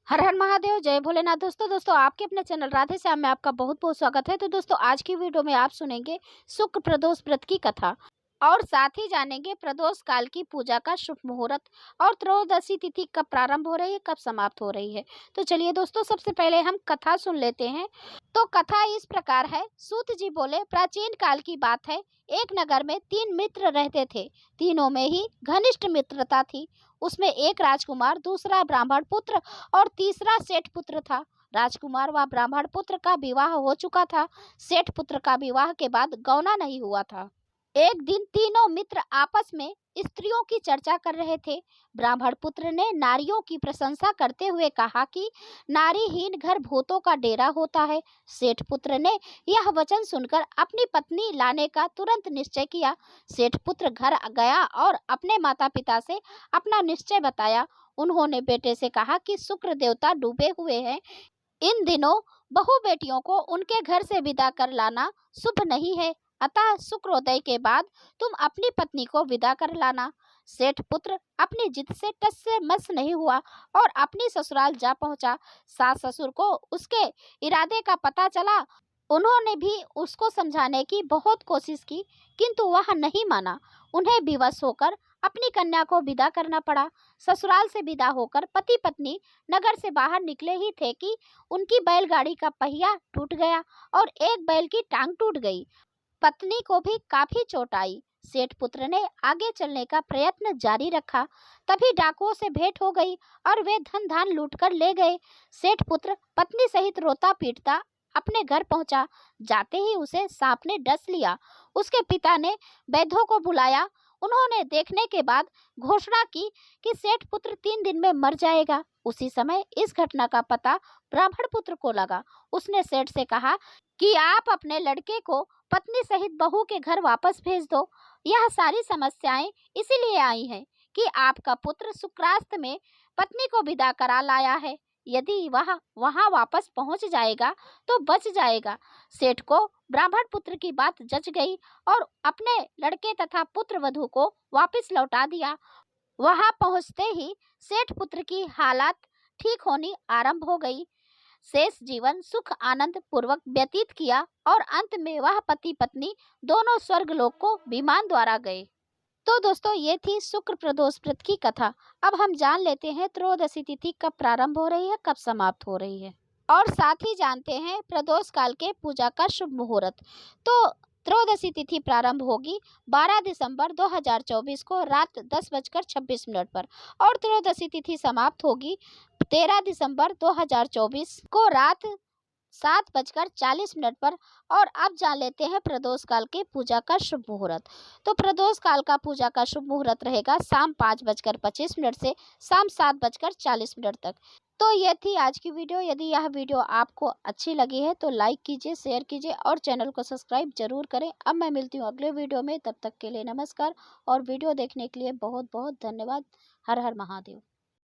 हर हर महादेव, जय भोलेनाथ। दोस्तों आपके अपने चैनल राधे श्याम में आपका बहुत बहुत स्वागत है। तो दोस्तों आज की वीडियो में आप सुनेंगे शुक्र प्रदोष व्रत की कथा और साथ ही जानेंगे प्रदोष काल की पूजा का शुभ मुहूर्त और त्रयोदशी तिथि कब प्रारंभ हो रही है, कब समाप्त हो रही है। तो चलिए दोस्तों, सबसे पहले हम कथा सुन लेते हैं। तो कथा इस प्रकार है। सूत जी बोले, प्राचीन काल की बात है। एक नगर में 3 मित्र रहते थे। तीनों में ही घनिष्ठ मित्रता थी। उसमें एक राजकुमार, दूसरा ब्राह्मण पुत्र और तीसरा सेठ पुत्र था। राजकुमार व ब्राह्मण पुत्र का विवाह हो चुका था। सेठ पुत्र का विवाह के बाद गौना नहीं हुआ था। एक दिन तीनों मित्र आपस में स्त्रियों की चर्चा कर रहे थे। ब्राह्मण पुत्र ने नारियों की प्रशंसा करते हुए कहा कि नारीहीन घर भूतों का डेरा होता है। सेठ पुत्र ने यह वचन सुनकर अपनी पत्नी लाने का तुरंत निश्चय किया। सेठ पुत्र घर गया और अपने माता पिता से अपना निश्चय बताया। उन्होंने बेटे से कहा कि शुक्र देवता डूबे हुए हैं। इन दिनों बहु बेटियों को उनके घर से विदा कर लाना शुभ नहीं है, अतः शुक्रोदय के बाद तुम अपनी पत्नी को विदा कर लाना। सेठ पुत्र अपनी जिद से टस से मस नहीं हुआ और अपनी ससुराल जा पहुंचा। सास ससुर को उसके इरादे का पता चला। उन्होंने भी उसको समझाने की बहुत कोशिश की, किंतु वह नहीं माना। उन्हें विवश होकर अपनी कन्या को विदा करना पड़ा। ससुराल से विदा होकर पति पत्नी नगर से बाहर निकले ही थे कि उनकी बैलगाड़ी का पहिया टूट गया और एक बैल की टांग टूट गई। पत्नी को भी काफी चोट आई। सेठ पुत्र ने आगे चलने का प्रयत्न जारी रखा। तभी डाकुओं से भेंट हो गई और वे धन धान लूट कर ले गए। सेठ पुत्र पत्नी सहित रोता पीटता अपने घर पहुंचा। जाते ही उसे सांप ने डस लिया। उसके पिता ने वैद्यों को बुलाया। उन्होंने देखने के बाद घोषणा की कि सेठ पुत्र 3 दिन में मर जाएगा। उसी समय इस घटना का पता ब्राह्मण पुत्र को लगा। उसने सेठ से कहा कि आप अपने लड़के को पत्नी सहित बहू के घर वापस भेज दो। यह सारी समस्याएं इसीलिए आई हैं कि आपका पुत्र शुक्रास्त में पत्नी को विदा करा लाया है। यदि वह वहां वापस पहुंच जाएगा तो बच जाएगा। सेठ को ब्राह्मण पुत्र की बात जच गई और अपने लड़के तथा पुत्र वधू को वापस लौटा दिया। वहां पहुंचते ही सेठ पुत्र की हालत ठीक होनी आरंभ हो गई। शेष जीवन सुख आनंद पूर्वक व्यतीत किया और अंत में वह पति पत्नी दोनों स्वर्गलोक को विमान द्वारा गए। तो दोस्तों ये थी शुक्र प्रदोष व्रत की कथा। अब हम जान लेते हैं त्रयोदशी तिथि कब प्रारंभ हो रही है, कब समाप्त हो रही है और साथ ही जानते हैं प्रदोष काल के पूजा का शुभ मुहूर्त। तो त्रयोदशी तिथि प्रारंभ होगी 12 दिसंबर 2024 को रात 10:26 पर और त्रयोदशी तिथि समाप्त होगी 13 दिसंबर 2024 को रात 7:40 पर। और अब जान लेते हैं प्रदोष काल के पूजा का शुभ मुहूर्त। तो प्रदोष काल का पूजा का शुभ मुहूर्त रहेगा शाम 5:25 से शाम 7:40 तक। तो ये थी आज की वीडियो। यदि यह वीडियो आपको अच्छी लगी है तो लाइक कीजिए, शेयर कीजिए और चैनल को सब्सक्राइब जरूर करें। अब मैं मिलती हूँ अगले वीडियो में, तब तक के लिए नमस्कार और वीडियो देखने के लिए बहुत बहुत धन्यवाद। हर हर महादेव।